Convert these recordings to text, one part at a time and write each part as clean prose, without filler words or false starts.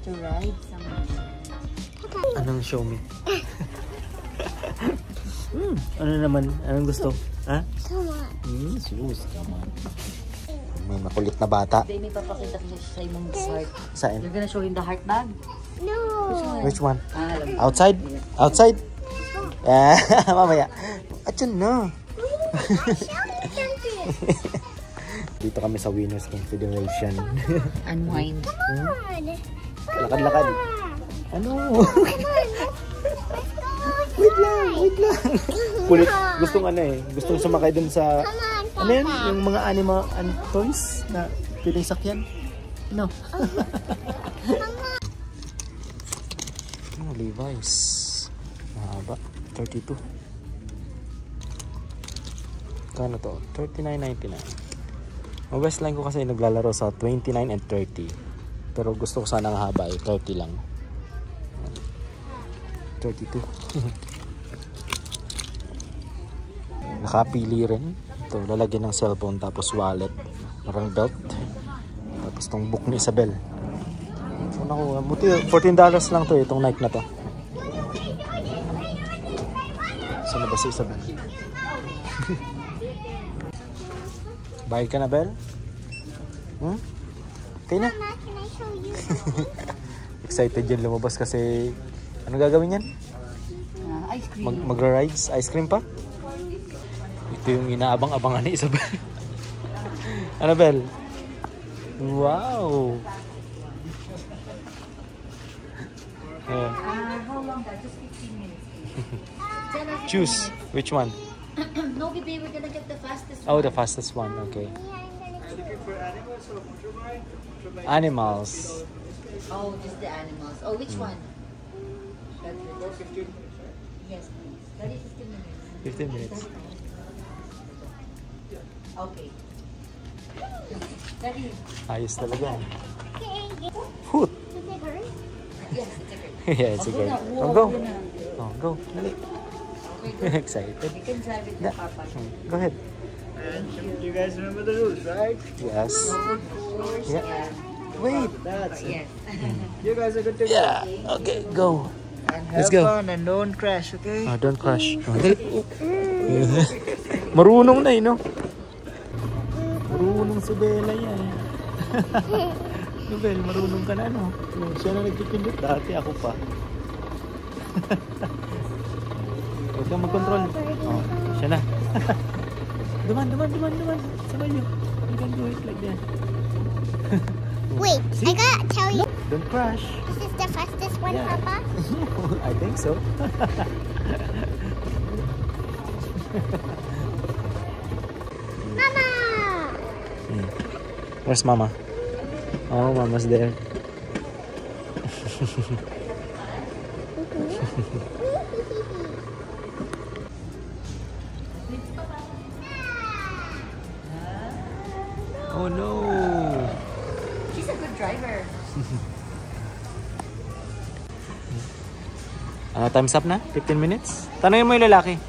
to ride some. Anong show me? Ano naman? Anong gusto? Ha? Come on. Sus, come on. May makulit na bata. Today may papakita ko sa imong heart. Saan? You're gonna show him the heart bag? No. Which one? Alam mo. Outside? Outside? Mamaya. At yun na. Dito kami sa Winners Confederation. Unwind. Come on. Lakad-lakad. Ano? Wait lang. Kulit. Gustong ano eh. Gustong sumakay dun sa... Ano yun? Yung mga animal and toys na piling sakyan. No. Levi's. Mahaba. 32. Kano to? $39.99. Ang Westline ko kasi naglalaro sa 29 and 30. Pero gusto ko sana ang haba eh. 30 lang. 32. Nakapili rin. Ito, lalagyan ng cellphone tapos wallet. Marang belt. Tapos itong book ni Isabel. So, naku, buti $14 lang to itong Nike na to. Saan na ba si Isabel? Bayad ka na, Bel? Okay na? Mama, can I show you? Excited yan lumabas kasi ano gagawin yan? Ice cream. Magra-rides? Ice cream pa? Ito yung inaabang-abangan ni Isabel. Annabel? Wow! Ayan. How long that? Just 15 minutes. Choose. Which one? No, baby, we're gonna get the fastest Oh, one. the fastest one. Okay. Yeah, Animals. Oh, just the animals. Oh, which one? Yes, please. That is 15 minutes. 15 minutes. Okay. That is. Ayos talaga. Okay. Hoot! Does it hurt? Yes, it's okay. Yeah, it's okay. Oh, go. Oh, go. Dali. Excited. You can drive it to Papa. Go ahead. You guys remember the rules, right? Yes. Yours, Yeah. yeah. Wait. That's it. Yes. You guys are good to go. Yeah. Okay, go. And Let's have go. fun and don't crash, okay? Oh, don't crash. Oh, dali. Marunong na no? Marunong si Bella yan. Bel, marunong ka na, no? Siya na nagpipindot dati, ako pa. Huwag kang mag-control. Oh, siya na. Duman. Sabay niyo. You can do it like that. Wait, See? I gotta tell you. Don't crash. This is the fastest one, Yeah. Papa. I think so. Mama! Where's Mama? Oh, Mama's there. Oh no! She's a good driver. Time's up na? 15 minutes? Tanungin mo yung lalaki.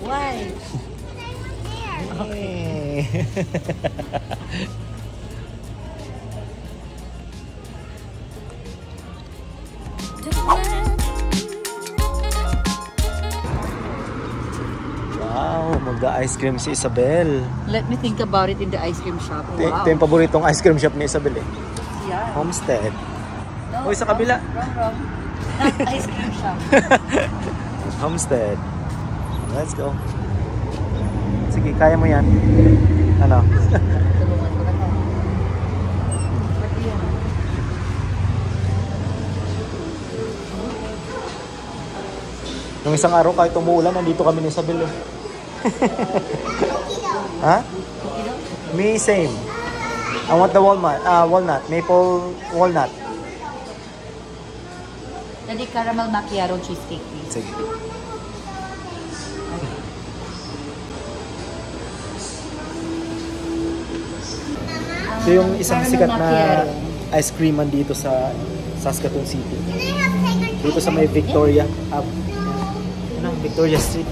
Why? Hey. Wow, mag-ice cream si Isabel. Let me think about it in the ice cream shop. Ito yung paboritong ice cream shop ni Isabel eh. Yeah. Homestead. No, Uy, sa kabila. Wrong. Not ice cream shop. Homestead. Let's go. Sige, kaya mo yan. Ano? Tulungan ko na ka. Pati yan. Nung isang araw kahit umuulan, nandito kami ni Isabel eh. Ha? Me, same. I want the walnut. Maple walnut. Daddy, caramel macchiato cheesecake, please. Sige. Ito yung isang sikat na ice creaman dito sa Saskatoon City. Dito sa may Victoria. Victoria Street.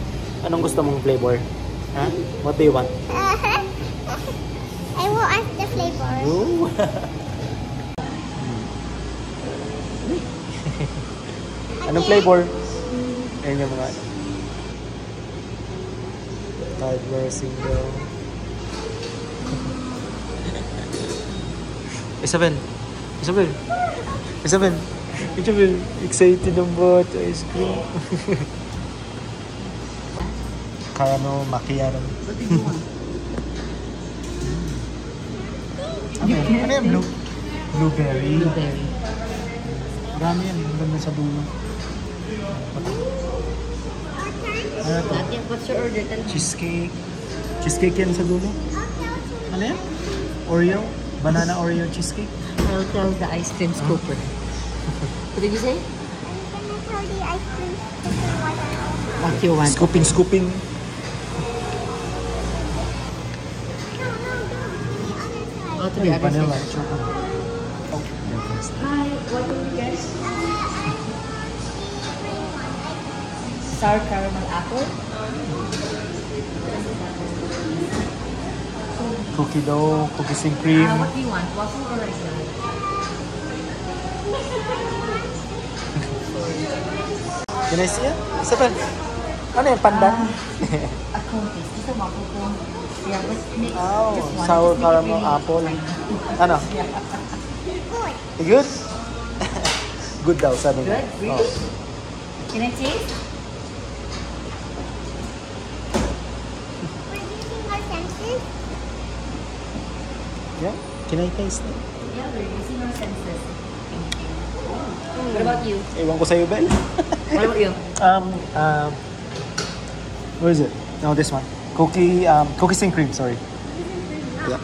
Anong gusto mong flavor? Huh? What do you want? I will ask the flavor. Ooh. Anong flavor? Ayun yung mga Toddler single. Isabel, excited ng bot ice cream. Caramel macchiato. Ano yan? Blueberry. Marami yan. Ang ganda sa dulo. Ano ito? What's your order? Cheesecake. Cheesecake yan sa dulo. Ano yan? Oreo? Banana Oreo cheesecake? I'll tell the ice cream scooper. What did you say? I'm gonna tell the ice cream scooper What you want? Scooping. Oh, to the other Vanilla. side. Oh, Hi, what do you guys? Sour caramel apple. Cookie dough, cookies and cream. What do you want? Waffle or rice? Can I see it? Isabel, ano yung pandan? A cookies. It's a waffle cone. Yeah, but mix. Oh, just one. sour Just make it caramel really apple. fine. Ano? Good. Good? Good daw, sabi niya. Good? Really? Can I taste? We're using our senses. Yeah? Can I taste it? Yeah, we're using our senses. What about you? Ewan ko sa'yo, Bel. What about you? Where is it? No, this one. Cookies and cream, sorry. Yeah.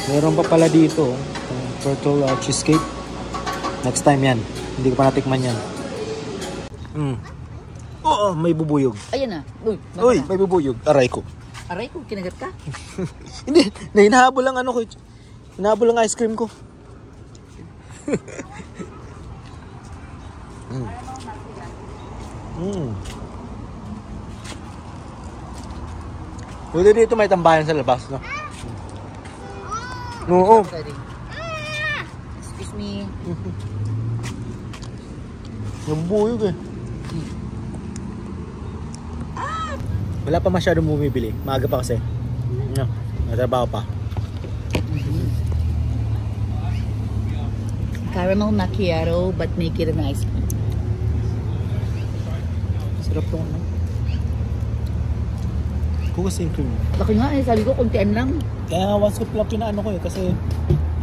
Meron pa pala dito, turtle cheesecake. Next time yan. Hindi ko pa natikman yan. Oo, may bubuyog. Ayan na. Uy, Uy, may bubuyog. Aray ko. aray ko, kinagat ka. Hindi, hinahabol lang ano ko. Hinahabol lang ice cream ko. Pwede dito may tambayan sa labas, no? Oo. Sorry. Excuse me. Yung buyog eh. Wala pa masyadong bumibili. Maaga pa kasi. Ano? Natrabaho pa. Caramel macchiato, but make it an ice cream. Sarap tong ano. Cookies and cream. Laki nga eh, sabi ko, kuntian lang. Kaya nga one scoop lang pinaano ko eh. Kasi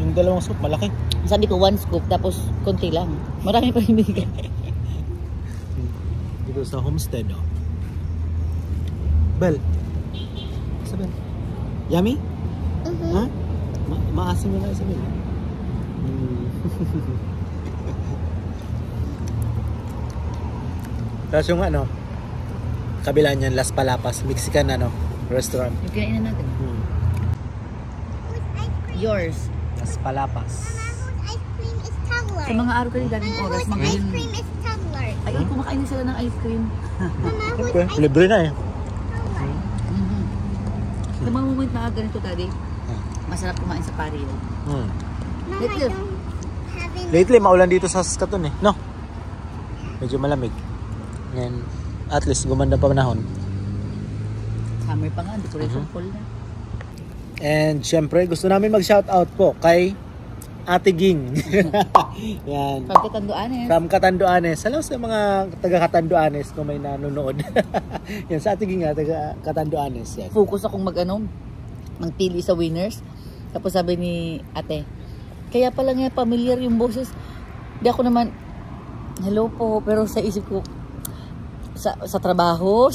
yung dalawang scoop malaki. Sabi ko, 1 scoop, tapos konti lang. Marami pa rin binigay. Dito sa homestead, oh. Bel. Sa Bel. Yummy? Ha? Maasim mo na sa Bel. Tapos yung ano, kabila niyan, Las Palapas, Mexican ano, restaurant. Yung kinainan natin. Whose ice cream? Yours. Las Palapas. Mama, whose ice cream is toddler? Sa mga araw kanina daming oras, Whose ice magayon. cream is toddler? Ay, kumakain na sila ng ice cream. Mama, whose Okay, ice libre na eh. toddler? Sa mga moment na ganito, Daddy, masarap kumain sa patio. Mama, Let's I go. don't have any. Lately, maulan dito sa Saskatoon eh. No? Medyo malamig. And at least gumanda pa panahon. Summer pa nga, decoration fall na. And syempre, gusto namin mag-shoutout po kay Ate Ging. Yan. Pagkatanduanes. From Catanduanes. Hello sa mga taga-Catanduanes kung may nanonood. Yan, sa Ate Ging, taga Catanduanes. Yes. Focus akong magpili sa winners. Tapos sabi ni ate, kaya pala nga familiar yung boses. Di ako naman, hello po, pero sa isip ko, sa trabaho,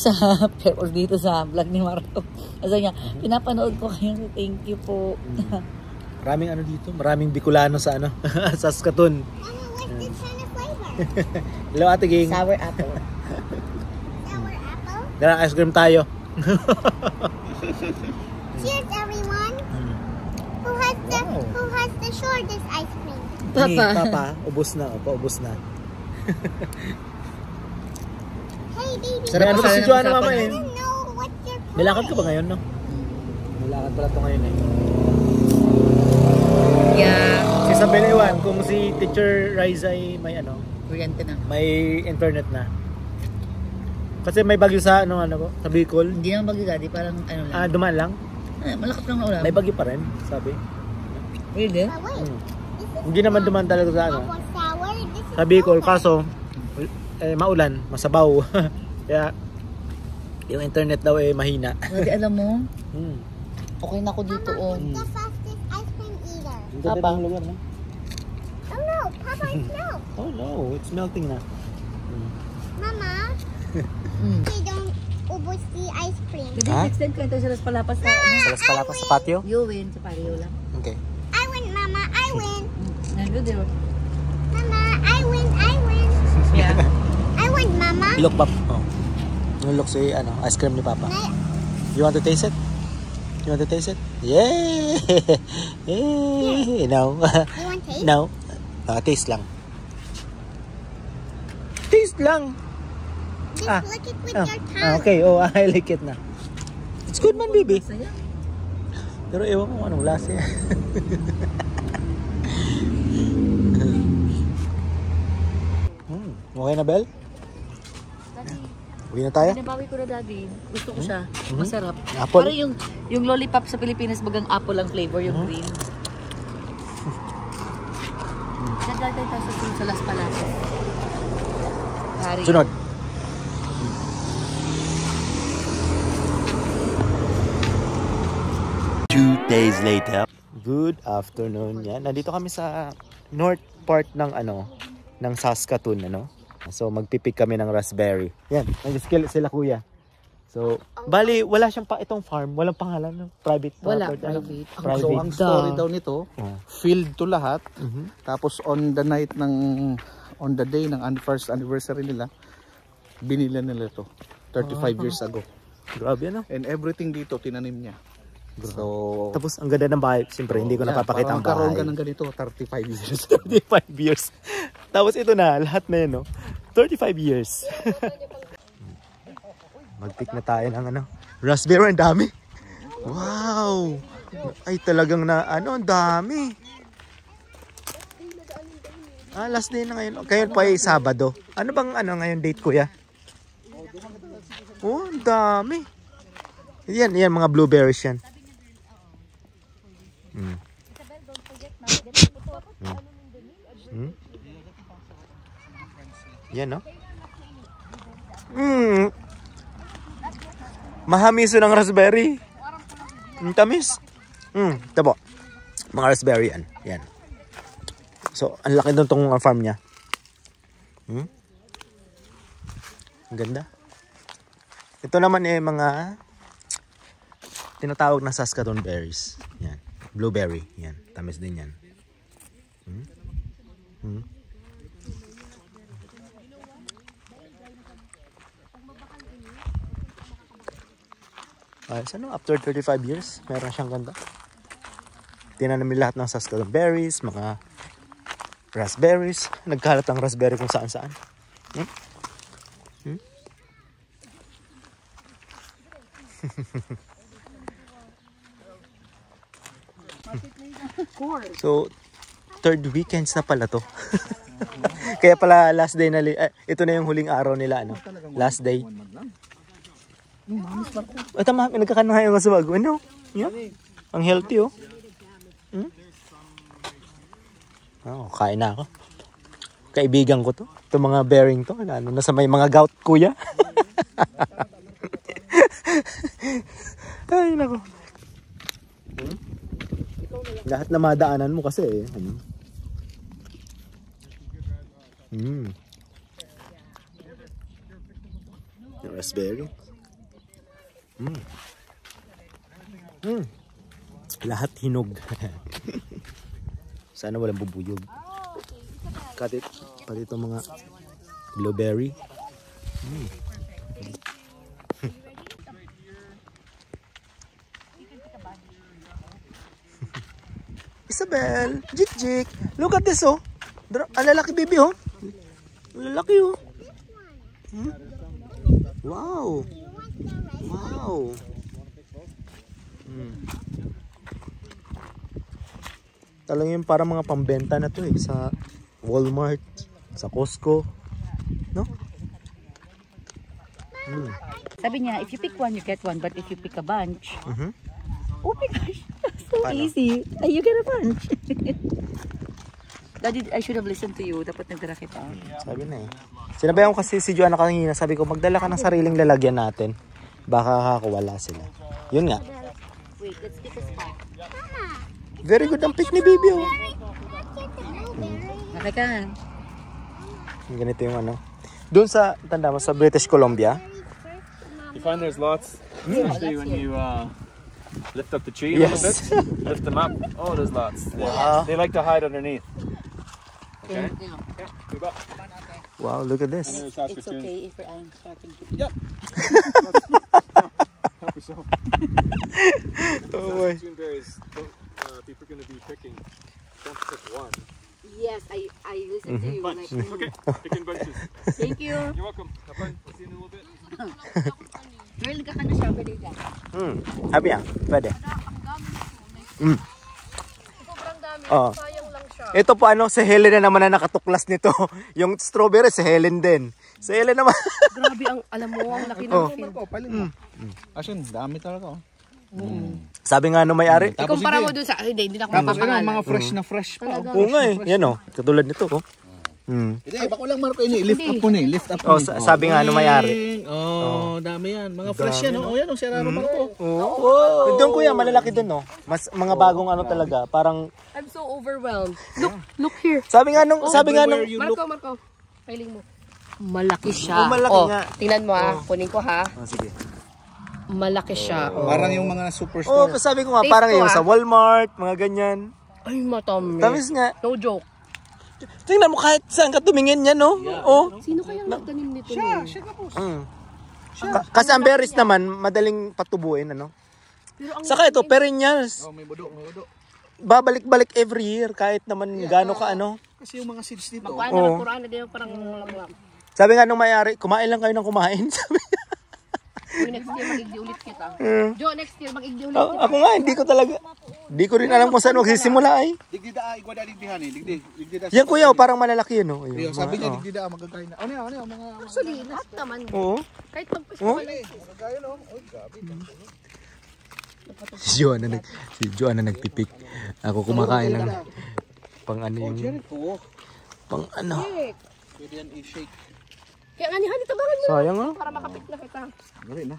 or dito sa vlog ni Marco. Kasi niya, pinapanood ko kayo, thank you po. Maraming ano dito, maraming Bicolano sa ano, sa Saskatoon. Mama, what's this kind of flavor? Hello Ate Ging. Sour apple. Sour apple? Darang ice cream tayo. Cheers, everyone. Who has the shortest ice cream? Ni Papa. Papa, ubos na, paubos na. Hey, baby. Sarap ano si Joanna mama eh. I don't know what Nilakad ka ba ngayon, no? Nilakad pala ito ngayon eh. Yeah. Si Isabel Ewan, kung si Teacher Riza ay may ano, Kuryente na. may internet na. Kasi may bagyo sa ano ko, sa Bicol. Hindi naman bagyo daddy, parang ano lang. Dumaan lang. Malakas lang na ulan. May bagyo pa rin, sabi. Really? But wait, Hindi naman dumaan talaga sa ano. apple sour. This is Sa Bicol, open. kaso maulan, masabaw. Kaya yung internet daw eh mahina. Daddy, alam mo, Hmm. okay na ako dito oh. The fastest ice cream eater. Ang ganda ng lugar, no? Oh no, Papa, it's no. Oh no, it's melting na. Mama, Mm. they don't ubos the ice cream. Daddy, Ha? next time kayo tayo sa Las Palapas na. Sa Las Palapas sa patio? You win, sa patio lang. Okay. I win, Mama, I win. Nandun din. Mama, I win, I win. Yeah. I win, Mama. Look, Pap. Oh. Yung look si ano, ice cream ni Papa. You want to taste it? You want to taste it? Yeah! Yeah! No. You want taste? No. Taste lang. Taste lang. Just Ah. lick it with Ah, your tongue. okay. Oh, I like it na. It's good man, baby. Saya. Pero ewan ko kung anong lasa yan. Okay na, Bel? Uwi na tayo? Pinabawi ko na daddy. Gusto ko siya. Masarap. Apple? Parang yung lollipop sa Pilipinas bagang apple ang flavor, yung green. Nagdagdag tayo sa Las Palapas. Hari. Sunod. Two days later. Good afternoon. Yan, nandito kami sa north part ng ano, ng Saskatoon, ano. So magpipick kami ng raspberry. Yan, nag-skill sila kuya. So, bali wala siyang itong farm, walang pangalan, no? Private Wala, property, ano? private. Private. So ang story daw nito, Oh. field to lahat. Tapos on the night on the day ng first anniversary nila, binila nila to 35 years ago. Grabe, ano? And everything dito tinanim niya. So Tapos ang ganda ng bahay, siyempre hindi ko napapakita ang karoon bahay. ka ng ganito 35 years. 35 years. Tapos ito na, lahat na yun, no? 35 years. Mag-pick na tayo ng ano, raspberry, ang dami. Wow! Ay talagang na, ano, ang dami. Last day na ngayon. Kayo pa ay Sabado. Ano bang ano ngayon date, kuya? Oh, ang dami. Yan mga blueberries yan. Yan, no? Mahamiso ng raspberry. Tamis. Tabo. Mga raspberry yan. Yan. So, ang laki doon tong farm niya. Ang ganda. Ito naman mga tinatawag na Saskatoon berries. Yan. Blueberry. Yan. Tamis din yan. Ano, after 35 years, meron siyang ganda. Tinanim lahat ng Saskatoon berries, mga raspberries. Nagkalat ang raspberry kung saan-saan. So, third weekends na pala to. Kaya pala last day na, ito na yung huling araw nila, ano? Last day. Ito nagkakain na yung masabag. Ano? Yeah. Ang healthy, oh. Oh, kain na ako. Kaibigan ko to. Ito mga bearing to. Ano, nasa may mga gout, kuya. Ay, nako. Lahat na madaanan mo kasi eh. Raspberry. Lahat hinog. Sana walang bubuyog. Pati itong mga blueberry. Isabel, Jik, look at this, oh. Ang lalaki, baby, oh. Ang lalaki, oh. Wow. Wow. Talagang yung parang mga pambenta na to eh. Sa Walmart, sa Costco. No? Sabi niya, if you pick one, you get one. But if you pick a bunch, Mhm. oh my gosh, so Paano? easy. You get a bunch. Daddy, I should have listened to you. Dapat nagdala kita. Sabi na eh. Sinabayan ko kasi si Joanna kanina. Sabi ko, magdala ka ng sariling lalagyan natin. Baka kakawala sila. Yun nga. Wait, let's pick a spot. Very good ang pick ni Bibi. Oh. Okay ka. Ganito yung ano. Doon sa, tanda mo, sa British Columbia. You find there's lots, especially when you lift up the tree a Yes. little bit, lift them up. Oh, there's lots. They like to hide underneath. Okay. Yeah, move up. Wow, look at this. There's It's Saskatoon. okay if I'm starting to Help yourself. Oh boy. Saskatoon berries. People are going to be picking. Don't pick one. Yes, I listen to you. Bunch. Like, Okay. Picking bunches. thank you. You're welcome. Have fun. We'll see you in a little bit. Girl, ka na siya. Pwede ka. Happy yan. Pwede. Oo. Ito po ano, si Helen na naman na nakatuklas nito. Yung strawberry, si Helen din. Si Helen naman. Grabe ang, alam mo, ang laki ng field. Asin, dami talaga. Sabi nga nung may-ari. Ikumpara mo dun sa, hindi na ako Tapos mapapangalan. mga fresh na fresh pa. Oo nga eh. Yan o. Katulad nito oh. Hindi, bako lang Marco ini. Lift up po ni. Lift up Oh, sabi nga nung may-ari. Oh, dami yan. Mga fresh yan. Oh, yan. Si Raro Marco. Oh. Doon kuya, malalaki doon no. Mas mga bagong ano talaga. Parang I'm so overwhelmed. Look here. sabi nga nung Marco. Pailing mo. Malaki siya. Oh, malaki nga. Tingnan mo kunin ko ha. Oh, sige. Malaki siya. Parang yung mga Oh, superstore. sabi ko nga Taste parang ko, yung sa Walmart, mga ganyan. Ay, matamis. Tamis nga. No joke. Tingnan mo kahit saan ka tumingin yan no. Oh. Sino kaya nagtanim nito? Kasi ang berries naman madaling patubuin ano. Pero ang Saka ito perennials. Oh, may budo, may budo. Babalik-balik every year kahit naman gaano ka ano. Kasi yung mga seeds dito. magkuhan na ng Quran na din parang lang. Sabi nga nung may-ari, kumain lang kayo ng kumain. Sabi niya. Next year mag-igdi ulit kita. Jo, next year mag-igdi ulit Oh, kita. ako nga, hindi ko talaga. Hindi ko rin alam kung saan magsisimula ay. Digdi da, igwa da digdihan eh. Digdi da. Yan kuya, oh, parang malalaki yun. Oh. Yo, sabi niya digdi da magagay na. Ano yan, mga Actually, lahat naman. Oo. Kahit pag Oh. magagay no. Oy, gabi. Si Joanna nagpipik. Ako kumakain ng pang ano yung Oh, pang ano. pwede yan i-shake. kaya nga ni Hani, tabangan mo Sayang oh. para makapit na kita. Gari na.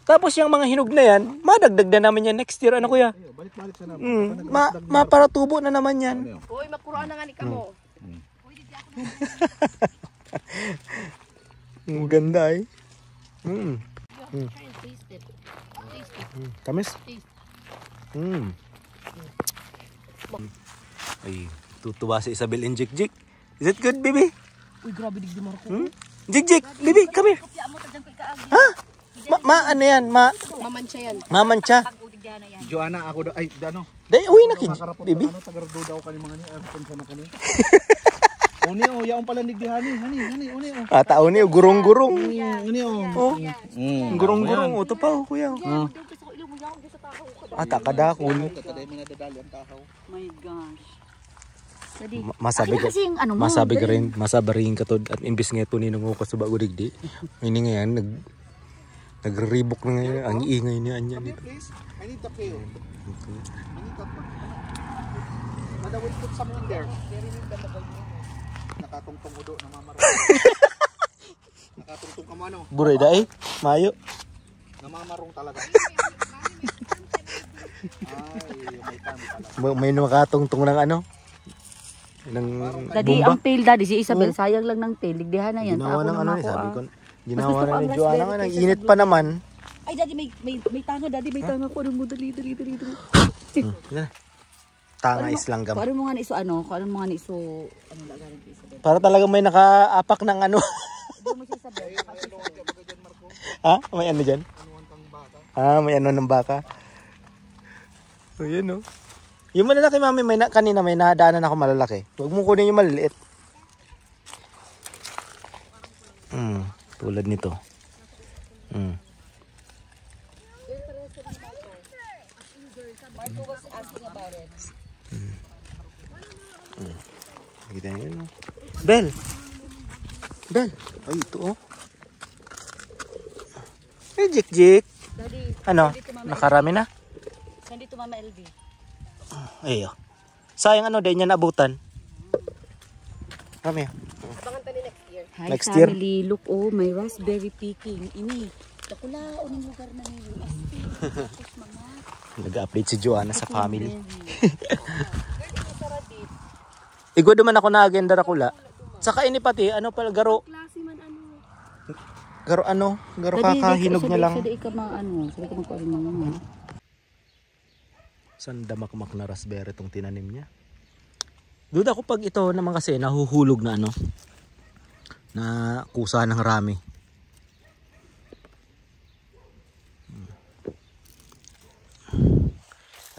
Tapos yung mga hinog na yan, madagdag na namin yan next year. Ano kuya? Balik-balik sa namin. Maparatubo na naman yan. Uy, magkuruan na nga ni kamo. Ang ganda eh. Taste it. Tamis? Ay, tutuwa si Isabel in Jik-Jik. Is it good, baby? Uy, grabe digdi Marco. Jik-Jik, baby, come here. Ha? Ano yan? Mamansya yan. Mamansya. Joanna, ako daw, ay, ano? Dahil, uwi na kid, Makarapot baby. ano, tagardo daw kani mga ni, aircon sa nakani. Uni, oh, yaong pala digdihan ni, hani, uni, oh. Ah, tao niyo, gurong-gurong. Uni, oh. Oh, gurong-gurong. Ito pa, oh, kuya. Ah, takadakol. Tataday mo na dadali ang tahaw. My gosh. Masabi ka, Kasi yung ano mo, masabi ka rin, masabi rin ka to, at imbis nga ito ninong ko sa bago digdi. Hindi nga yan, nag-ribok na ngayon, ang iingay niya niya nito. Please, I need the pail. I need that one. Mother will put someone there. Nakatungtong udo, namamarang. Nakatungtong ka mo ano, Buray da eh, mayo. namamarong talaga. Ay, may time pala. May nakatungtong ng ano, ng Daddy, bomba. ang tail, daddy, si Isabel, sayang lang ng tail. Ligdihan na yan. Ginawa ng ano eh, sabi ko. Ginawa gusto ko na ang ni Joanna nga, raspberry nang init pa naman. Ay, daddy, may tanga, daddy, may tanga ko. Ano mo, dali. Tanga is langgam. Kung ano mo nga na iso, lagarin si Isabel. Para talaga may nakaapak ng ano. Doon mo si Isabel. Ha? May ano dyan? Ah, may ano ng baka. So, yun oh. Yung malalaki, mami, kanina may nadaanan ako malalaki. Huwag mo kunin yung maliliit. Tulad nito. who was asking about it. Kita niyo yun, no? Bel! Bel! Ay, ito, oh. Eh, Jik. Daddy, Ano? Nakarami na? nandito Mama LV. Ay, oh. Sayang ano, dahil niya naabutan. Kami. Abangan tayo next year. Hi Next year? family, look oh, may raspberry picking. Ini, takulaon yung lugar na niyo. Tapos mga Nag-update si Joanna sa family. raspberry. Igwa duman ako na agenda na kula. Saka ini pati, ano pala, garo. Klase man ano. Garo kakahinog niya lang. Sabi ka magkuha mga. Saan damakmak na raspberry itong tinanim niya? Duda ko pag ito naman kasi nahuhulog na ano. Na kusa ng rami.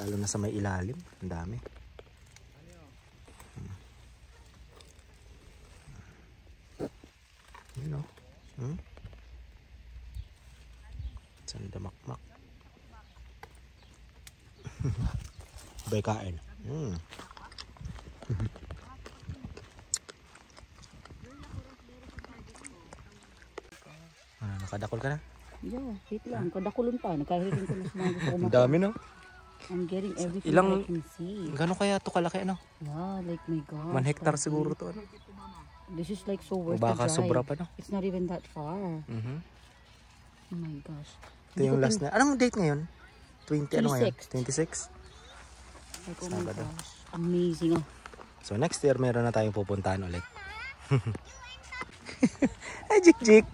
Lalo na sa may ilalim. Ang dami. Yun o. Saan damakmak? Bay kain. Nakadakol ka na? Yeah, wait lang. Kadakulon pa. Nakahirin ko na sa mga gusto ko Ang dami no? I'm getting everything Ilang- I can see. Gano'n kaya ito kalaki ano? Yeah, like my God. 1 hectare Daddy. siguro to ano? This is like so O worth baka the drive. sobra pa no? It's not even that far. Mhm. Oh my gosh. Ito yung last na. Anong date ngayon? 20 ano ngayon? 26? 26. Like, oh my gosh. Amazing. Oh. So next year meron na tayong pupuntahan ulit. Ay, Jik.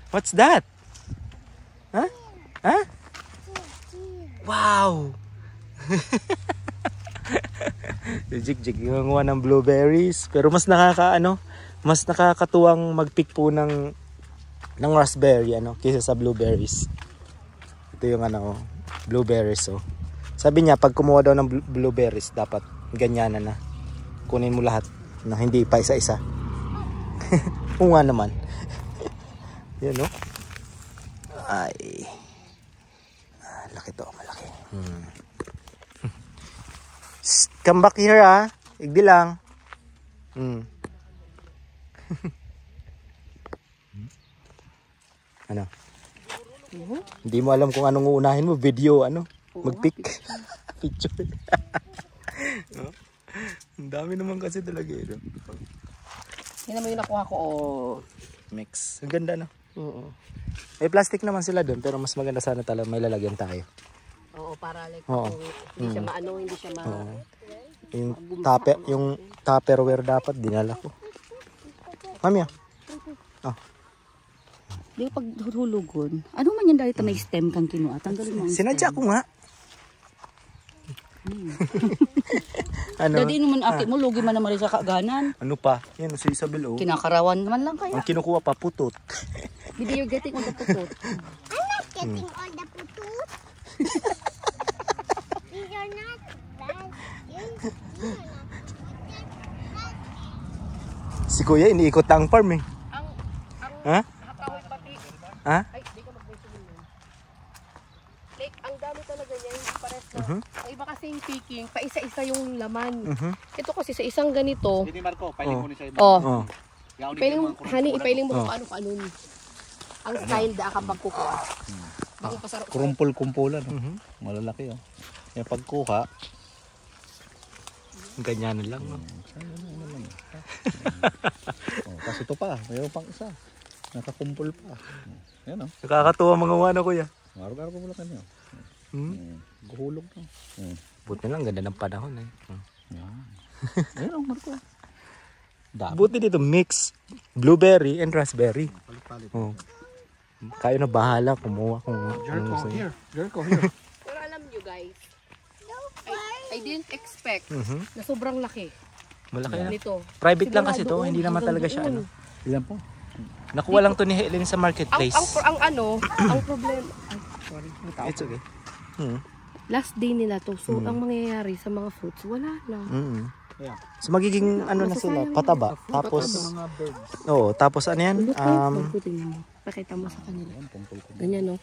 What's that? Huh? Huh? Wow! Si Jik yung gumawa ng blueberries. Pero mas mas nakakatuwang mag-pick po ng raspberry kaysa sa blueberries. Ito yung blueberries. So sabi niya pag kumuha daw ng blueberries dapat ganyanan na. Kunin mo lahat na hindi pa isa-isa. Oo nga naman. Yan no? Ay. Laki to, malaki. Come back here Igdi lang. Ano? Hindi mo alam kung anong uunahin mo, video mag-pick. Picture. No? Ang dami naman kasi talaga Yan naman yung nakuha ko. Mix. Ang ganda May plastic naman sila doon pero mas maganda sana talaga may lalagyan tayo. Oo, para like Oo. hindi siya hindi siya Yung Tupperware dapat dinala ko. Mami Di ba pag hulugon? Ano man yan dahil may stem kang kinuha? Tanggalin mo ang sinadya stem. ko nga. Dadi naman akit mo, lugi man naman rin sa kaganan. Ano pa? Yan si Isabel Kinakarawan naman lang kaya. Ang kinukuha pa putot. Maybe you're getting all the putot. I'm not getting all the putut. You're not bad. You're not. Si Kuya iniikot na ang farm Ha? Hakawin pati. Ha? Ay, di ko mag-mention yun. Like, ang dami talaga niya, hindi pares na. Ang iba kasi yung picking, pa isa-isa yung laman. Ito kasi sa isang ganito. Hindi Marco, pailing mo ni sa iba. Oh. Ipailing mo kung ano-ano ni. Ang style da ka pagkukuha. Bago pasarap. Kurumpul-kumpulan. Malalaki Yung pagkuha, Ganyan lang kasi ito pa, mayroon pang isa. Nakakumpul pa. Yan Nakakatuwa mga wano Kuya. Araw-araw ko wala kanyo. Guhulog na. Buti na lang ganda ng panahon Ayan Marco. Buti dito mix blueberry and raspberry. Kayo na bahala kumuha kung ano gusto niyo. Jerko, here. Pero alam nyo guys, I didn't expect na sobrang laki Malaki na. nito. Private lang kasi Sigurado, to, hindi naman talaga siya Ilan po? Nakuha lang to ni Helen sa marketplace. Ang problem, It's okay. last day nila to. So, ang mangyayari sa mga fruits, wala na. So magiging na sila, pataba. Tapos tapos ano yan? Pakita mo sa kanila. Ganyan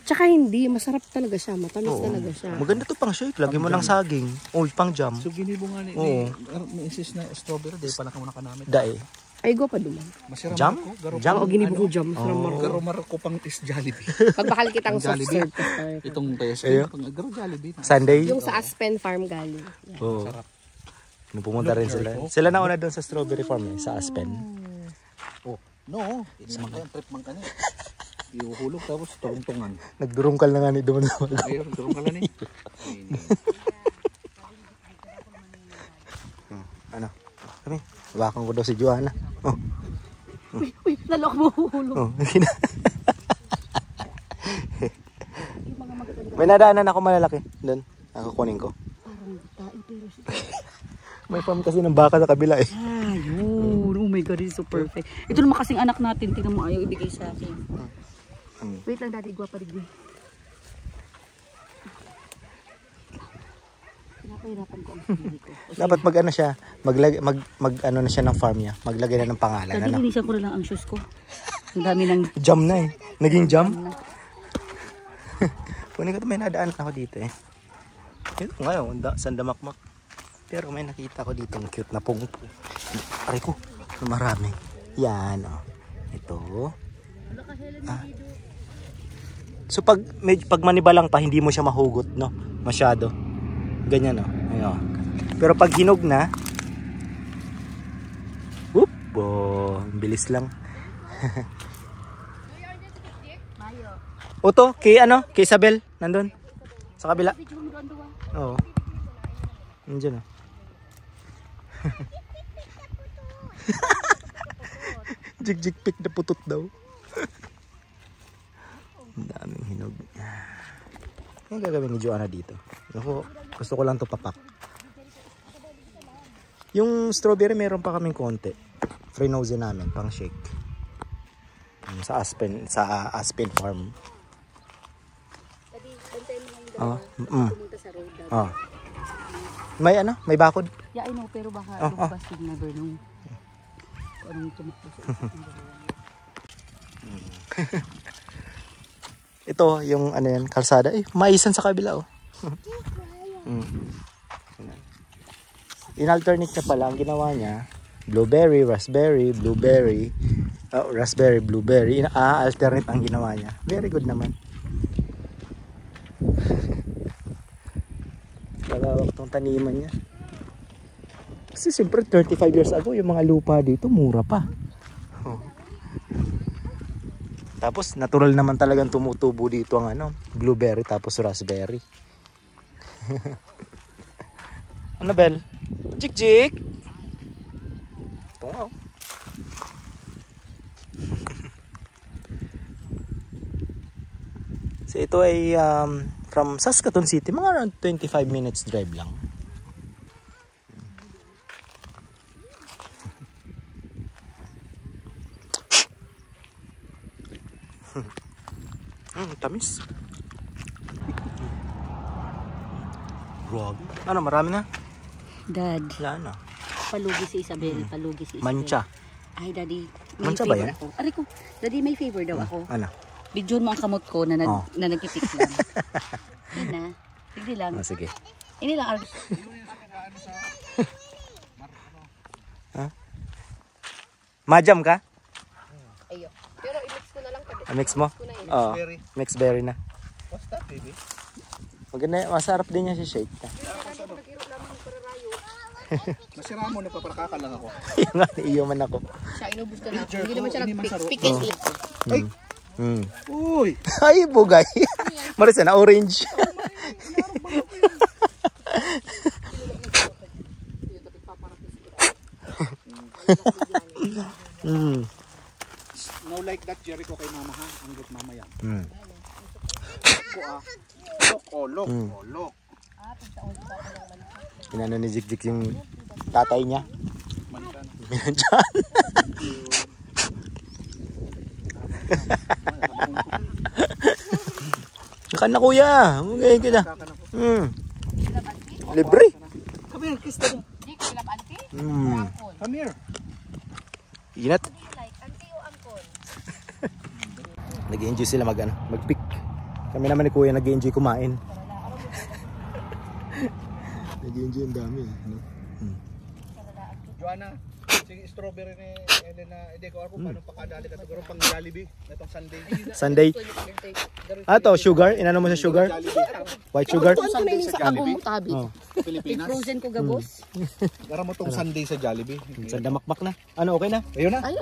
Tsaka hindi, masarap talaga siya. Matamis talaga siya. Maganda to pang shake. Lagyan mo ng saging. Pang jam. So ginibo nga ni insist na strawberry. Di pa nakamuna ka namin. Dae. Ay, go pa duman. Jam? Jam? Oo, ginibo ko jam. Masarap. Garo ko pang is Jollibee. Pagbakal kitang soft Jollibee. serve. Itong test. Ayo. Garo Jollibee. Sunday? Yung sa Aspen Farm galing. Oo. Nung pumunta rin sila. Sila na una doon sa strawberry farm sa Aspen. No, hindi man kaya trip man kani. Iuhulog tapos tungtungan. Nagdurungkal na nga ni doon. Ayun, tungtungan lang ni. Ano? Kami. Bakang ko daw si Joanna. Uy, lalok mo huhulog. May nadaanan ako malalaki doon. Kukunin ko. May farm kasi ng baka sa kabila eh. Ayun. Oh my God, it's so perfect. Ito naman kasing anak natin. Tingnan mo, ayaw ibigay sa akin. Wait lang, daddy. Guwapa rin. Pinapahirapan ko ang sarili ko. Dapat mag-ano siya, mag-ano na siya ng farm niya. Maglagay na ng pangalan. Daddy, linisan ko na lang ang shoes ko. Ang dami ng... Jam na eh. Naging jam? Kunin ko ito, may nadaan ako dito eh. Ito ngayon, sandamakmak. Pero may nakita ko dito ang cute na pungpo. Aray ko, marami. Yan o. Ito. So pag maniba lang pa, hindi mo siya mahugot, no? Masyado. Ganyan o. Ayun. Pero pag hinog na, whoop, bilis lang. Oto, kay Isabel, nandun. Sa kabila. Oo. Nandiyan o. Jig pick na putot daw. Ang daming hinog. Ano gagawin ni Joanna dito? Gusto ko lang to papak. Yung strawberry meron pa kaming konti. Frenozy namin pang shake. Sa Aspen Farm. May bakod. Yeah, I know, pero baka lumabas yung never know. Anong tumakbo sa Ito, yung kalsada. Maisan sa kabila, oh. In-alternate niya pala, ang ginawa niya, blueberry, raspberry, blueberry, raspberry, blueberry. Alternate ang ginawa niya. Very good naman. Malawak tong taniman niya. Kasi siyempre 35 years ago, yung mga lupa dito, mura pa. Tapos natural naman talagang tumutubo dito ang blueberry tapos raspberry. Annabel, jik. Ito nga. So ito ay from Saskatoon City, mga around 25 minutes drive lang. Tamis. Grabe. Ano, marami na? Dad, Wala na. palugi si Isabel, palugi si Isabel. Mancha. Ay, Daddy, may Mancha ba favor yan? ako. Aray ko, Daddy, may favor daw ako. Ano? Bidyon mo ang kamot ko na nagkipik lang. Yun na. Sige lang. Sige. Ini lang. Majam ka? Ayo. Pero i-mix ko na lang. Mix mo? Oo. Mix berry na. What's that, baby? Maganda, masarap din niya si shake. Nasira mo na paparakaka lang ako. Yung nga, iiyaman ako. Siya, inubos ka na. Hindi naman siya nag-pick and eat. Ay! Uy! Ay, bugay. Marisa na orange. No like that, Jericho kay mama ha. Ang gut mama yan. Lok. Inano ni Jik yung tatay niya. Minadyan. Nakan na kuya. Ngayon ka na. Libre. Come here, kiss them. Come here. Inat. Nag-enjoy sila mag-pick. Kami naman ni Kuya nag-enjoy kumain. Nag-enjoy ang dami. Ano? Joanna, sige strawberry ni Elena. Hindi ko alam kung paano pakadali ka. Siguro pang Jollibee. Itong Sunday. Sunday. To, sugar. Inano mo sa sugar? White sugar? Tuan ko na yung sa agong tabi. Pilipinas. I-frozen ko gabos. Gara mo tong Sunday sa Jollibee. Sa damakmak na. Ano, okay na? Ayun na. Ayun,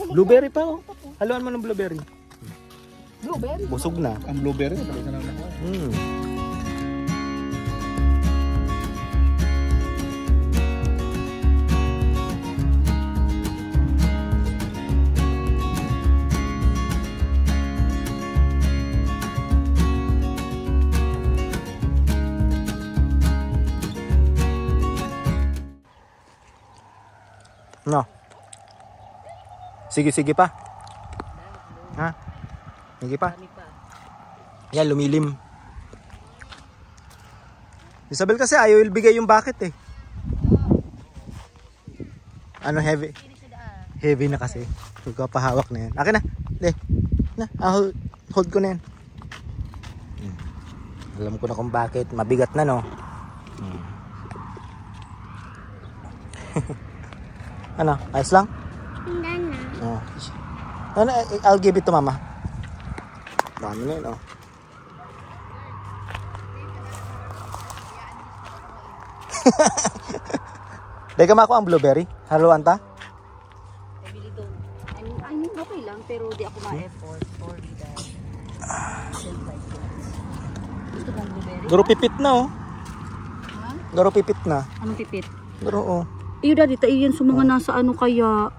Blueberry pa oh. Haluan mo ng blueberry. blueberry. Busog na. Ang blueberry. Talaga na lang. No. Sige pa. Ha? Sige pa. Yan, lumilim. Isabel kasi ayaw ibigay yung bucket eh. Ano, heavy? Heavy na kasi. Huwag ka pahawak na yan. Akin na. Na, hold ko na yan. Alam ko na kung bakit. Mabigat na, no? Ano? Ayos lang? Hindi na. Oh. Ano, I'll give it to mama. Dami na yun, oh. Dega mako ang blueberry. Haluan ta? I mean, okay lang, pero di ako ma-effort for that. Gusto bang blueberry? Garo pipit na, oh. Garo pipit na. Anong pipit? Garo, oh. Iyo daddy, tayo yan sa mga nasa ano kaya.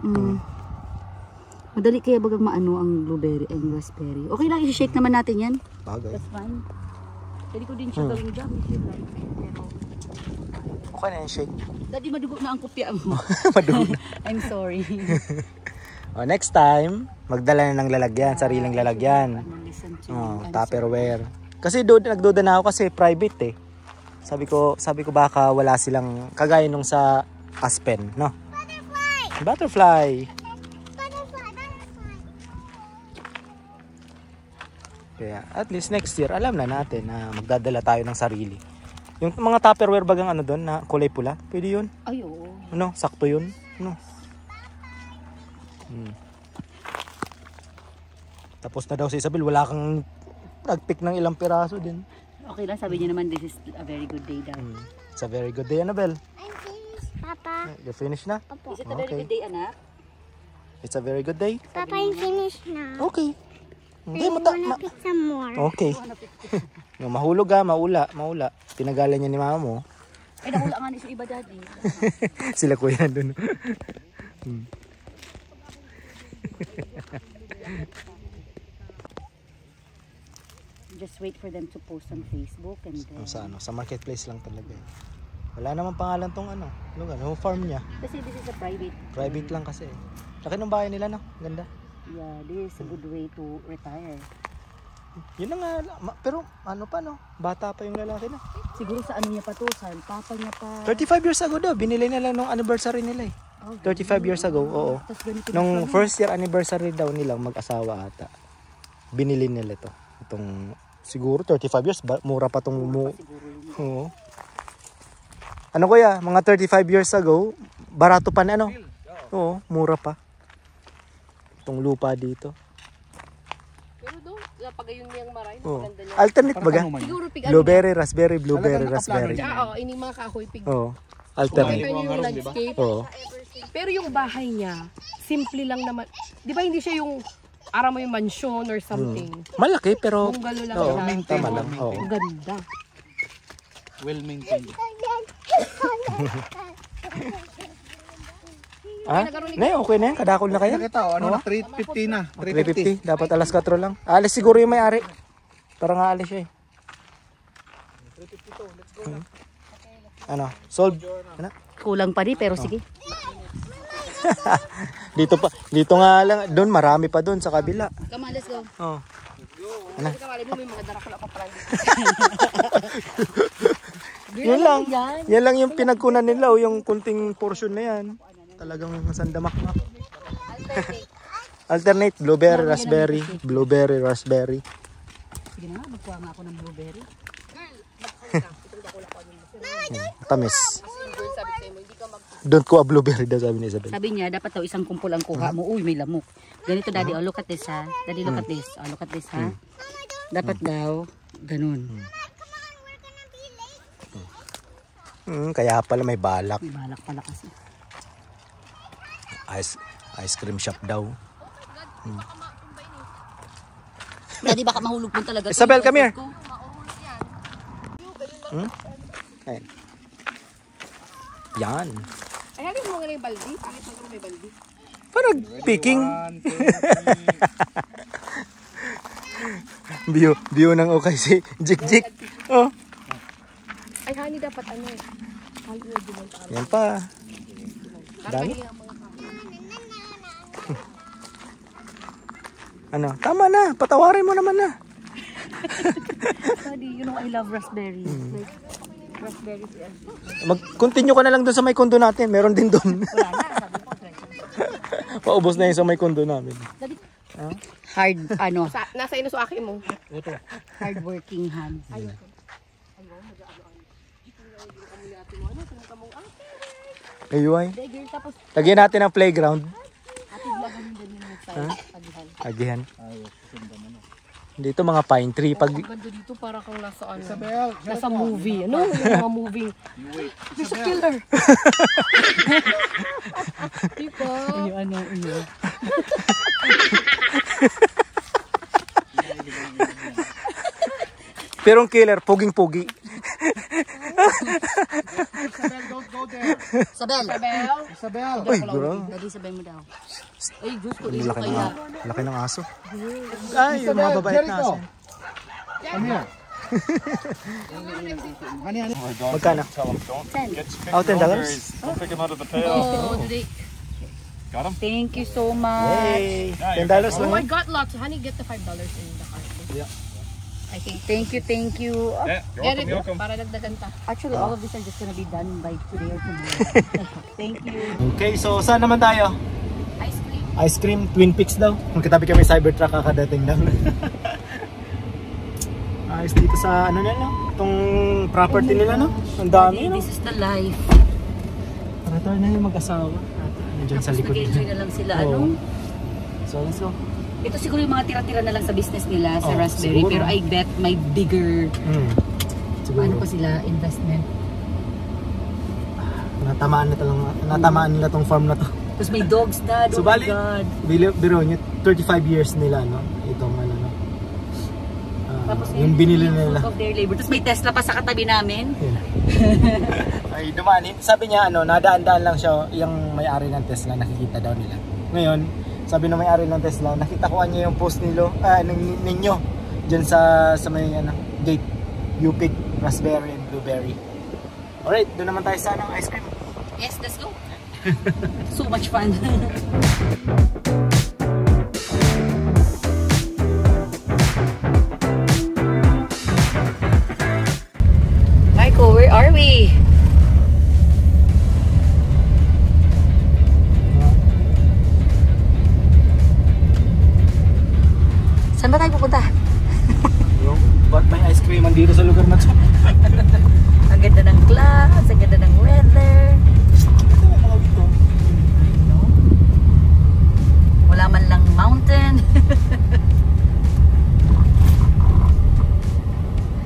Madali kaya bagang maano ang blueberry and raspberry. Okay lang, i-shake naman natin yan. Bagay. That's fine. Pwede ko din siya gawing jam if you like. Pero, Okay na yung shake. daddy, madugo na ang kopya mo. Madugo na. I'm sorry. Oh, next time, magdala na ng lalagyan, sariling lalagyan. Listen to Oh, Tupperware. Kasi nagduda na ako kasi private eh. Sabi ko baka wala silang kagaya nung sa Aspen, no? Butterfly. Kaya at least next year alam na natin na magdadala tayo ng sarili. Yung mga Tupperware bagang ano doon na kulay pula, pwede yun. Ay, oo. Ano, sakto yun. Ano? Tapos na daw si Isabel, wala kang nag-pick ng ilang piraso din. Okay lang, sabi niya naman this is a very good day daw. It's a very good day, Annabelle. I'm finished, Papa. You finished na? Is it a very good day, anak? It's a very good day? Papa, I'm finished now. Okay. Hindi, I wanna pick some more. Okay. No, mahulog ha, maula. Tinagalan niya ni mama mo. Ay, nakula nga ni sa iba, daddy. Sila kuya doon. Just wait for them to post on Facebook and then... Sa marketplace lang talaga eh. Wala namang pangalan tong ano. Yung farm niya. Kasi this is a private. Private lang kasi eh. Laki ng bahay nila, no? Ganda. Yeah, this is a good way to retire. Yun na nga. Pero ano pa, no? Bata pa yung lalaki na. Siguro sa ano niya pa to, sa papa niya pa. 35 years ago daw. Binili nila nung anniversary nila eh. 35 years ago, oo. Tapos ganito Nung first year anniversary daw nilang mag-asawa ata. Binili nila to. Itong siguro 35 years. Mura pa tong Oo. Ano kuya? Mga 35 years ago, barato pa na ano? Oo, mura pa. Itong lupa dito. Pero doon, pagayon niyang maray, Oo. maganda niya. Alternate baga? Siguro pig Blueberry, raspberry, blueberry, raspberry. Oo, ini mga kahoy pig. Oo. Alternate. Ito yung landscape. Oo. Pero yung bahay niya, simple lang naman. Di ba hindi siya yung ara mo yung mansion or something. Malaki pero Bungalow lang oo, siya. tama lang. Oo. Ang ganda. Well maintained. Ah? Nay, okay na yan. Kadakol na kaya. Nakita ano na 350 na. 350. Dapat alas 4 lang. Alis siguro yung may-ari. Para nga alis siya eh. 352. Let's go na. Ano? Sold? Ano? kulang pa rin, pero sige. Dito nga lang. Doon, marami pa doon sa kabila. Come on, let's go. Oh. Ano? Kamali mo may mga darakula pa pala. Yan lang. Yan lang yung pinagkunan nila o yung kunting portion na yan. Talagang sandamak na. Alternate, blueberry, raspberry, blueberry, raspberry. Sige na nga, magkuha nga ako ng blueberry. Tamis. Girl, sabi sa'yo mo, hindi ka mag... Don't kuha blueberry daw, sabi ni Isabel. Sabi niya, dapat daw isang kumpol ang kuha mo. Uy, may lamok. Ganito, Daddy. Oh, look at this, ha. Daddy, look at this. Oh, look at this, ha. Dapat daw, ganun. Kaya pala may balak. May balak pala kasi. Ice cream shop daw. Daddy, baka mahulog mo talaga. Isabel, come here. Ayan. Yan. Ay, halim mo nga na yung baldi. Pangit mo may baldi. Parang picking. View ng okay si Jik. Oh. Ay, honey, dapat ano eh. Yan pa. Dami. Ano? Tama na. Patawarin mo naman na. Daddy, you know I love raspberry. Like, raspberry. Mag-continue ka na lang doon sa may kondo natin. Meron din doon. Wala na, sabi ko. Paubos na yun sa may kondo namin. Hard, ano, Nasa ino sa akin mo. hard working hands. Ayun. Lagyan natin ang playground. Agihan. Dito mga pine tree. Pag Ang ganda dito para kang nasa ano. Nasa movie. Ano? Yung mga movie. There's a killer. Diba? Ano. pero ang killer, puging-pugi. Sabel. Isabel. Uy, bro. Daddy, sabay mo daw. Ay, Diyos ko, Laki kaya. laki ng aso. Ay, yung mga babait na aso. Magkano? Oh, $10. Don't pick him out of the pail. Oh, Daddy. Got him? Thank you so much. Hey, $10 lang Oh, I yun. got lots. Honey, get the $5 in the cart. Yeah. I think. Thank you. Oh, Yeah, Get it. you're welcome. Para dagdagan pa. actually, all of this are just gonna be done by today or tomorrow. Thank you. Okay, so saan naman tayo? Ice cream. Ice cream, Twin Peaks daw. Magkatabi kami Cybertruck kakadating lang. Ayos dito sa ano nila, itong property nila, no? Ang dami, no? This is the life. Para tayo na yung mag-asawa. Nandiyan sa Tapos likod. nag-enjoy na lang sila. Oo. Ano? So. Ito siguro yung mga tira-tira na lang sa business nila sa Oh, raspberry. siguro. Pero I bet may bigger, Siguro. ano pa sila, investment. Natamaan nila tong farm na to. Tapos may dogs na. So, Oh my bali, God. biro nyo, 35 years nila, no? Itong ano, no? Tapos yung binili nila. fruit of their labor. Tapos may Tesla pa sa katabi namin. Ay, dumaan. Sabi niya, nadaan-daan lang siya, yung may-ari ng Tesla, nakikita daw nila. Ngayon, sabi ng may-ari ng Tesla, nakita ko niya yung post ninyo, dyan sa may gate, U-Pick, raspberry and blueberry. Alright, doon naman tayo sa ice cream. Yes, let's go. So much fun. Michael, where are we? Saan ba tayo pupunta? Ba't may ice cream dito sa lugar na to? Ang ganda ng clouds, ang ganda ng weather. Wala man lang mountain.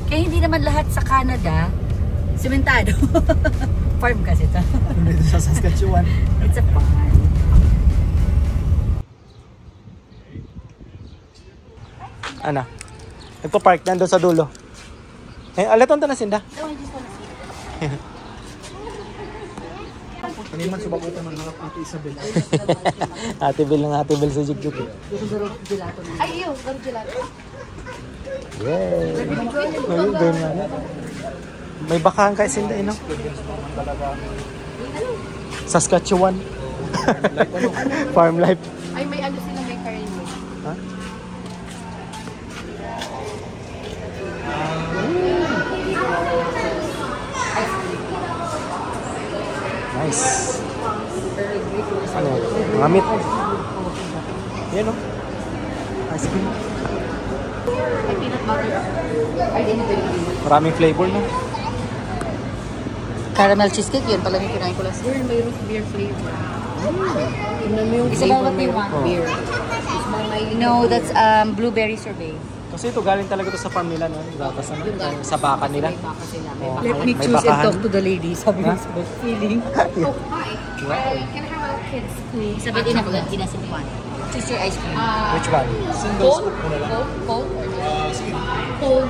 Kaya hindi naman lahat sa Canada sementado. Farm kasi ito. Dito sa Saskatchewan. It's a farm. Ano? Nagpa-park nandun sa dulo. Eh, alaton na sinda. Kaniman sa bakutan ng harap Ate Isabel. Ate Bill sa Jigjuk. Ay, iyo. Garo gelato. Yay! Ayun, ganyan nga. May bakahan kay sinda, no? Saskatchewan. Farm life. Ay, may ano sila, may karin mo. Ha? Nice. Ano? Mga meat. Yan o. Ice cream. May peanut butter. Ay, din ito yung Maraming flavor, no? Caramel cheesecake, yun pala yung kinain ko last year. may root beer flavor. Tingnan mo yung Isa ba what you want? beer. No, that's blueberry sorbet. Kasi ito galing talaga to sa farm nila, no? Gatas na, sa baka nila. May baka sila. Oh, Let me may choose and bakahan. talk to the lady. Sabi niya sa feeling. Oh, hi. Can I have a kids, please? Sabi din ako, ginasin one. Choose your ice cream. Which one? Cold? Cold? Cold?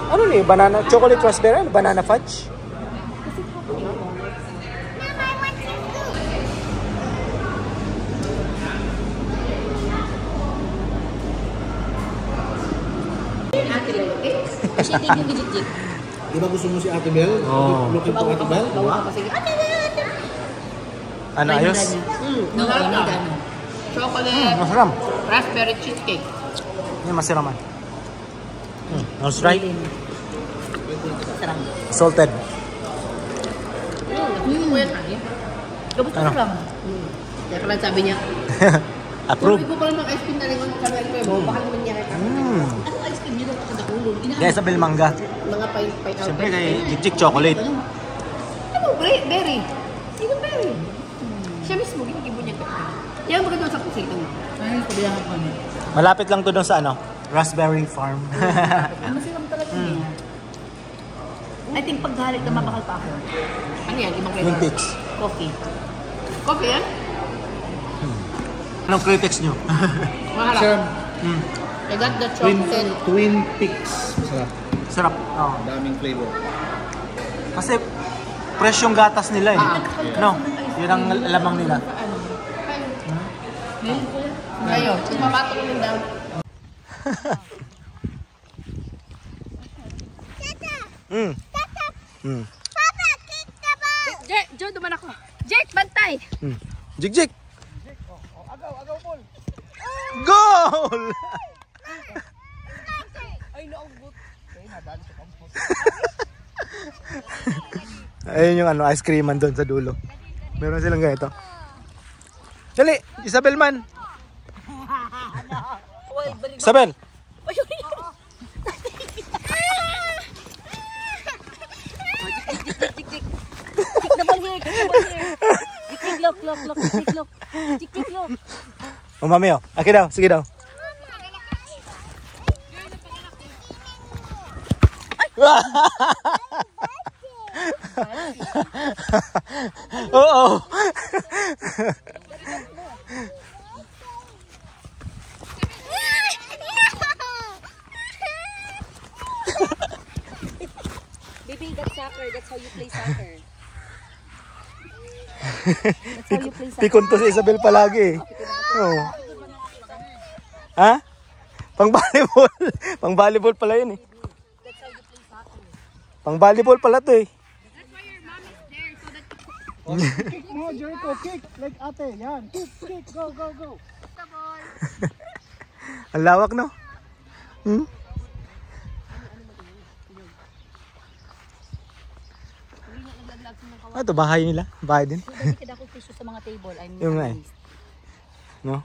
Ano ni? Banana, chocolate raspberry? Banana fudge? Kasi hindi yung gijik-jik. Di ba gusto mo si Ate Bel? Oo. Looking to Ate Bel? Ano, ayos? No, no, no. Chocolate. Masarap. Raspberry cheesecake. Yan, masiraman. That's right. Sarang. Salted. Nakunin mo yan, ay. Kamusta Ano? sarang? Kaya pala sabi niya, Approve. Sabi ko pala ng ice cream na rin sa welfare mo, baka naman niya kaya ano ice cream nyo daw kadakulong? Kaya sa Belmanga. Mga pay out. Siyempre kay Jik chocolate. Ano? Berry. Sino berry? Siya mismo, ginigibo niya. Yan ang maganda sa kusita mo. Ay, kabilang ako. Malapit lang to doon sa ano? Raspberry Farm. Masiram talaga niya. I think pag galit na mapakal pa ako. Ano yan? Ibang Yung flavor? tics. Coffee. Coffee yan? Anong critics nyo? Maharap. Sir, I got the chocolate. Twin Peaks. Masarap. Sarap. Oo. Daming flavor. Kasi fresh yung gatas nila eh. No? Yun ang lamang nila. Ayun, magpapatok mo daw. Papa, kick the ball. Jake, Joe, duman ako. Jake, bantay! Jik! Goal! Ay, naubot. Ayun yung ano, ice creaman doon sa dulo. Meron silang ganito. Dali! Isabel man! Isabel! Kick the ball here, kick the ball here. Kick, look, look, look, kick, look. Kick, look. O mami o. Aki daw. Sige daw. Oo. Baby, that's soccer. That's how you play soccer. That's how you play soccer. Pikon to si Isabel palagi eh. Oo. Ha? Pang volleyball. Pang volleyball pala yun eh. Pang volleyball pala to eh. No, Jericho, kick. Like ate, yan. Kick, kick. Go, go, go. Ang lawak no? Hmm? Ah, ito bahay nila. Bahay din. Dati kada ko tissue sa mga table. I'm Yung nga eh. No?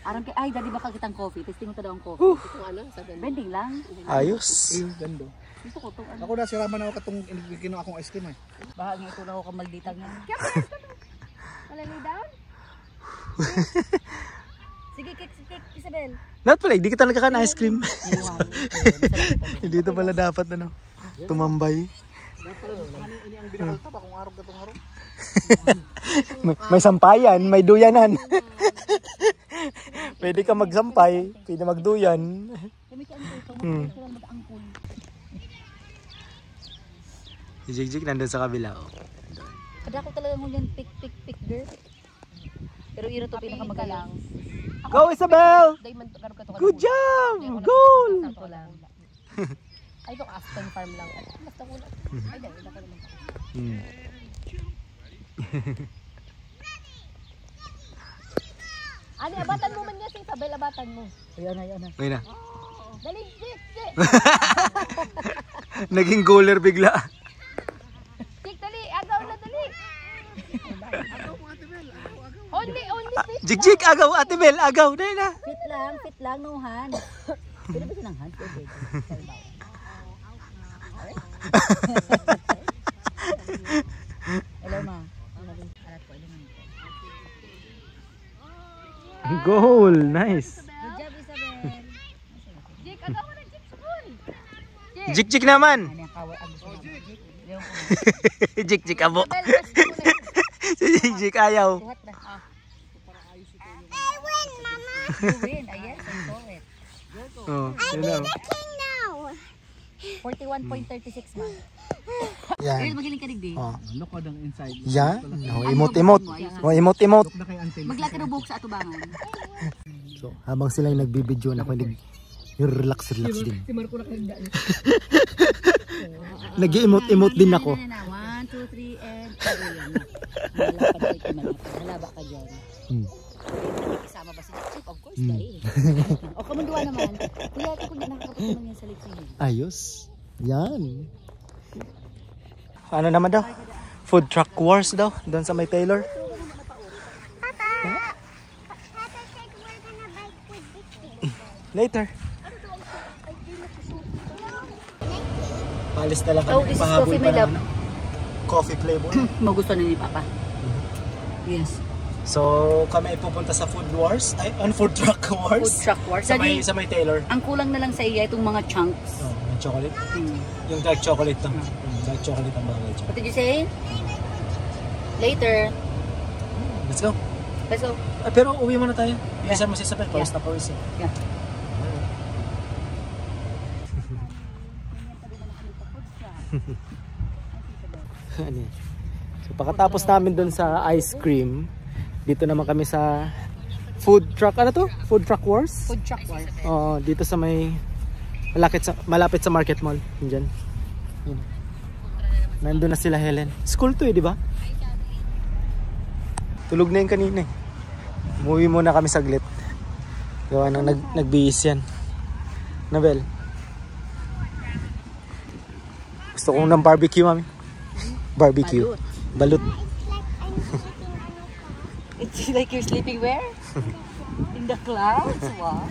Aram kay ay dali ba kitang coffee? Testing mo to daw ang coffee. Ito ano, sa ganun. Vending lang. Ayos. Gando. Gusto ko to. Ano? Ako na siraman ako katong kinuha akong ice cream eh. Bahagi ito na ako kamalditag na. Wala lay down? Sige, kick, Isabel. Not pala, hindi kita nagkakan ice cream. Hindi ito pala dapat ano. Tumambay. May sampayan, may duyanan. Pwede ka magsampay, pwede magduyan. Si Jig nandun sa kabila. Kada ko talaga mo yan pick girl. Pero iro to pinakamagaling. Go Isabel! Diamond, karoon ka to. Good job! Goal! Ay, ito Aspen Farm lang. Basta ko lang. Ay, dahil ako naman. Ani, abatan mo man niya si Isabel, abatan mo. Ayan na. Ngayon na. Dali, Jake. Naging goaler bigla. Jake, dali. Agaw na, dali. Only 50. Jig, agaw, Ate Bel, agaw. Dahil na. Fit lang, no hand. Pwede ba sinang hand? Pwede. Hello, ma. Goal, nice. Good job, Isabel. Jake, agaw mo na Jake sa pool. Jig naman. Ano yung kawa? Ang gusto naman. Jig, abo. Si Jig ayaw. Tuhat na. I win, Mama. You win. Yes, I saw it. Oh, I'm yun the king now. 41.36, ma. Yan. Ayun, magiling ka digdi. Oh. Look on the inside. Yan. Oh, emote. Oh, emote. Na kay Auntie. Maglaki na buhok sa atubangan. So, habang sila yung nagbibideo na ako, yung relax din. Si Marco nakahigda niya. Nag-emote din ako. 1, 2, 3, and... Malaba ka dyan. Kasama ba si Chip? Of course, dahil. O, kamunduan naman. Kuya, ito kung nakakapit naman yan sa liksinin. Ayos. Yan. Ano naman daw? Food truck wars daw. Doon sa may Taylor. Papa. Papa said we're gonna buy food this thing. Later. Palis na lang Oh, this is coffee, my love. Coffee flavor. Magustuhan na ni Papa. Yes. So, kami ay pupunta sa food wars. Ay, on food truck wars. Food truck wars. Sa may Taylor. Ang kulang na lang sa iya itong mga chunks. Oh, yung chocolate. Yung dark chocolate lang. Dark chocolate ang bagay. What did you say? Later. Let's go. Let's go. Pero uwi muna tayo. Isa mo si Isabel. Pawis na pawis. Yeah. So pagkatapos namin dun sa ice cream, dito naman kami sa food truck. Ano to? Food truck wars? Food truck wars. Dito sa may malapit sa Market Mall. Diyan. Nandun na sila Helen. School to di ba? Tulog na yung kanina eh. Umuwi muna kami saglit. Gawa nang nagbihis yan. Nabel. Gusto kong ng barbecue, mami. Barbecue. Balut. It's like you're sleeping where? In the clouds? Wow.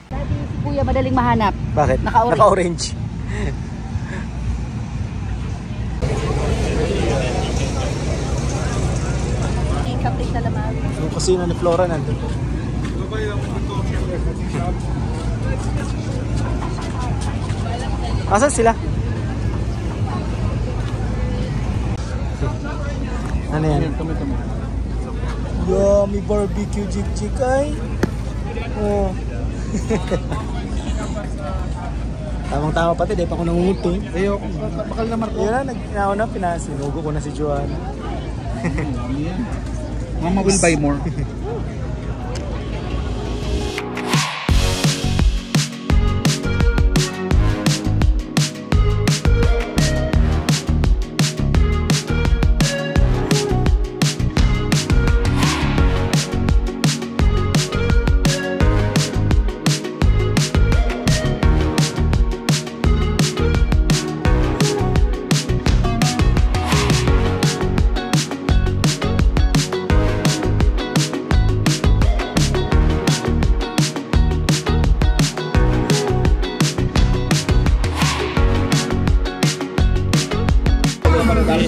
Daddy, si Kuya madaling mahanap. Bakit? Naka-orange. Naka-orange. Kapit na lamang. Yung kusina ni Flora nandun. Asan sila? Ano yan? Yummy barbecue jik ay. Oh. Tamang-tama pati, di pa ako nangunguto. Ayoko, bakal na Marco. Yun na, pinasinugo ko na si Joanna. Mama will buy more.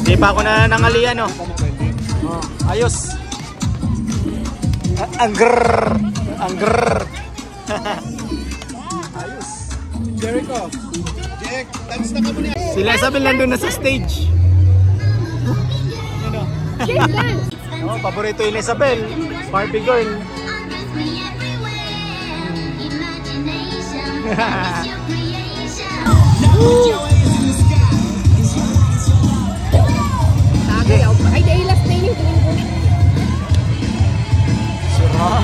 Di pa ako na nangalian, no? Ayos. Ang grrrr. Ayos. Jericho. Jack, dance na ka muna. Sila Isabel nandun na sa stage. Ano? Oh, paborito yun Isabel. Barbie girl. Ay, dahil last na yun. Sura.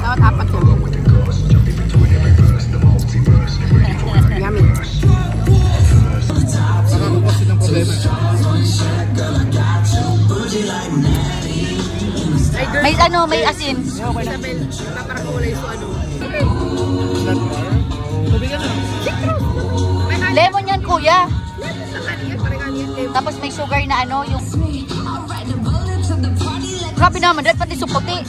Dapat apat yun. Yummy. Kasi ng problema. May asin. Isabel, paparakulay so ano. Tubig na. Lemon yan, kuya. Tapos may sugar na ano, yung... Grabe naman, dahil pati suputi.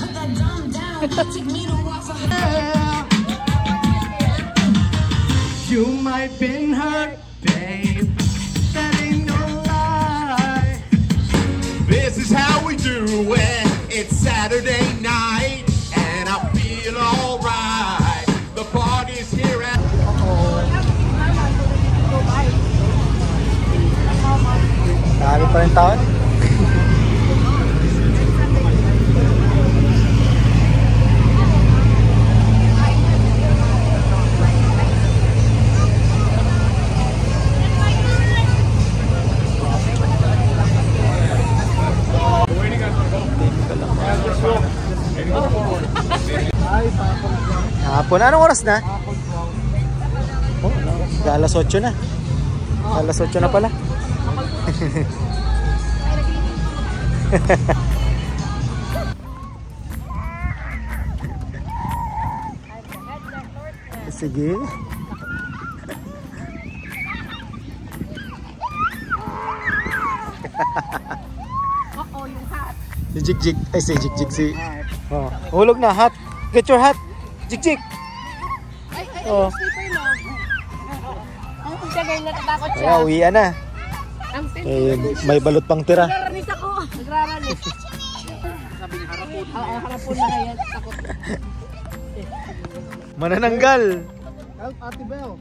You might been hurt, babe. That ain't no lie. This is how we do it. It's Saturday night, and I feel alright. The party's here at. Dami pa rin taon. Hapon. Anong oras na? Oh, alas 8 na. Alas 8 na pala. Sige. Si Jig-Jig. Ay, si Jig-Jig si... Oh, hulog na. Hat. Get your hat. Jig-Jig. Oh. Kaya uwian na. Eh, may balot pang tira. Nagraranis ako. Nagraranis. Sabi niya harapon. Oo, harapon na yan. Takot. Manananggal. Help Ate Bel.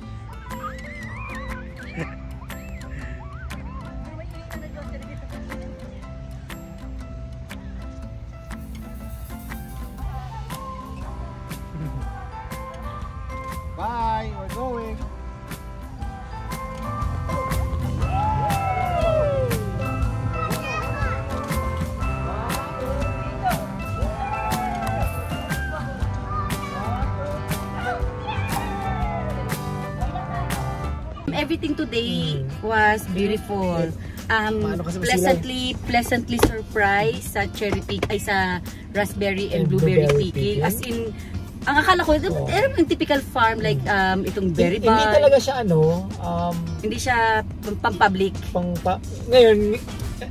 Bye, we're going. Everything today was beautiful. Pleasantly surprised sa cherry pick ay sa raspberry and blueberry picking. As in, ang akala ko, yung typical farm like itong berry bar. Hindi talaga siya hindi siya pang-public. Ngayon,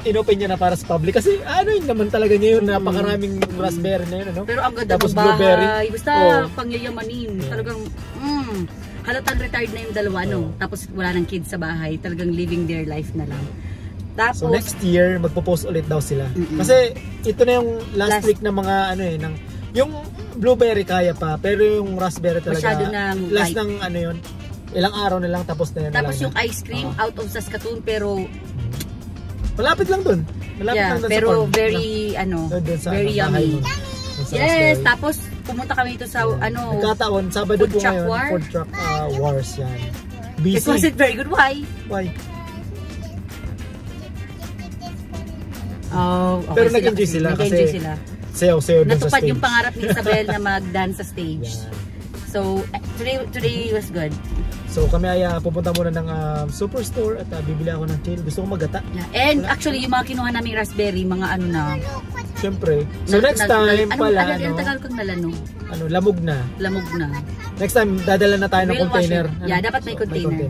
inopen niya na para sa public kasi ano yun naman talaga niya yun, napakaraming raspberry na yun, ano? Pero ang ganda ng bahay. Basta pangyayamanin. Talagang, halatang retired na yung dalawa, tapos wala nang kids sa bahay. Talagang living their life na lang. Tapos, so next year, magpo-post ulit daw sila. Kasi ito na yung last week ng mga yung blueberry kaya pa, pero yung raspberry talaga last ng yun, ilang araw na lang tapos na yan. Tapos yung ice cream out of Saskatoon, pero malapit lang dun. Malapit lang dun pero sa farm. very very yummy. Yes, tapos pumunta kami dito sa nagkataon, Sabado po ngayon, food truck wars yan. Busy. It wasn't very good. Why? Oh, okay. Pero nag-enjoy sila kasi sayaw-sayaw dun sa stage. Natupad yung pangarap ni Isabel na mag-dance sa stage. So, today was good. So, kami ay pupunta muna ng superstore at bibili ako ng kale. Gusto ko magata. And actually, yung mga kinuha naming raspberry, mga Siyempre. So, next time pala, tagal kong nalano. Lamog na. Next time, dadala na tayo ng container. Dapat may container.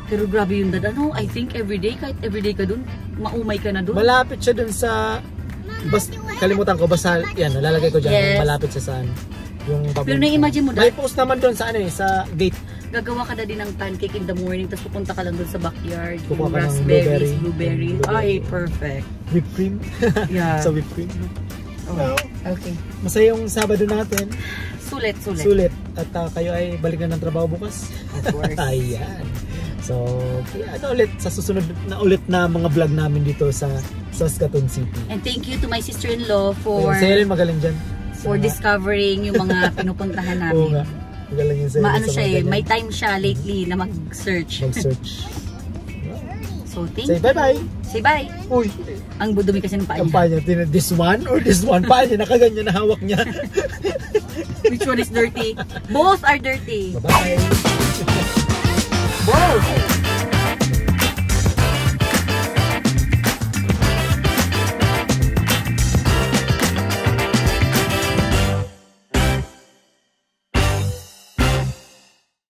Pero grabe yung I think everyday, kahit everyday ka dun, maumay ka na dun. Malapit siya dun sa... kalimutan ko, basta yan, nalalagay ko dyan. Yes. Malapit siya saan. Yung pero na-imagine mo may post naman dun sa sa gate. Gagawa ka na din ng pancake in the morning, tapos pupunta ka lang dun sa backyard. Kukuha yung raspberries, blueberry. Ay, perfect. Whipped cream. Yeah. Sa whipped cream. Oh, okay. Masaya yung Sabado natin. Sulit. At kayo ay balik na ng trabaho bukas. Of course. Ayan. So, ulit sa susunod na ulit na mga vlog namin dito sa Saskatoon City. And thank you to my sister-in-law for magaling dyan. For discovering yung mga pinupuntahan namin. Oo nga. Magaling yun sa'yo. May time siya lately na mag-search. So, thank you. Say bye-bye. Say bye. Uy. Ang budumi kasi ng paa niya. Ang paa niya. This one or this one? Paa niya. Nakaganyan na hawak niya. Which one is dirty? Both are dirty. Bye-bye. Both.